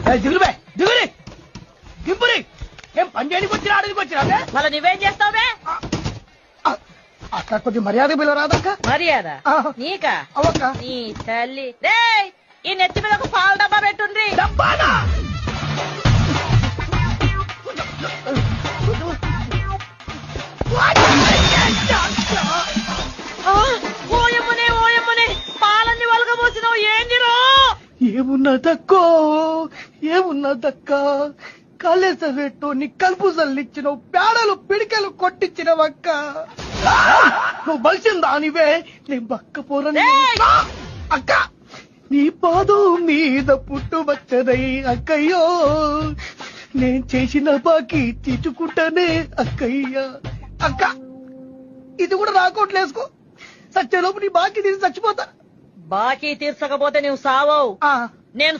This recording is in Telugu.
దిగులుబే దిగురి దింపురి. ఏం పని చేయడానికి వచ్చినా ఆడడానికి వచ్చినా? మళ్ళీ నువ్వేం చేస్తావుబే? అక్క కొద్ది మర్యాద బిల్ల రాదక్క. మర్యాద నీకా? అవక్క నీ తల్లి. రేయ్ ఈ నెత్తి మీద ఒక పాల డబ్బా పెట్టుండ్రి. డబ్బానా? ఓయమ్మనే ఓయమ్మనే పాలన్నీ వలగబోసినావు ఏందిరో? ఏమున్నదక్కో ఏమున్నదక్క? కాళేశ పెట్టు నీ కలుపు చల్లిచ్చినవు, పేడలు పిడికెలు కొట్టించినవక్క. నువ్వు బలిసిందా నీవే? నేను బక్క పోరని అక్క. నీ పాదం మీద పుట్టుబచ్చదై అక్కయ్యో, నేను చేసిన బాకీ తీర్చుకుంటానే అక్కయ్య. అక్క ఇది కూడా రాకోట్లేసుకో, సచ్చేలోపు నీ బాకీ తీసి చచ్చిపోతా. బాకీ తీర్చకపోతే నువ్వు సావవు.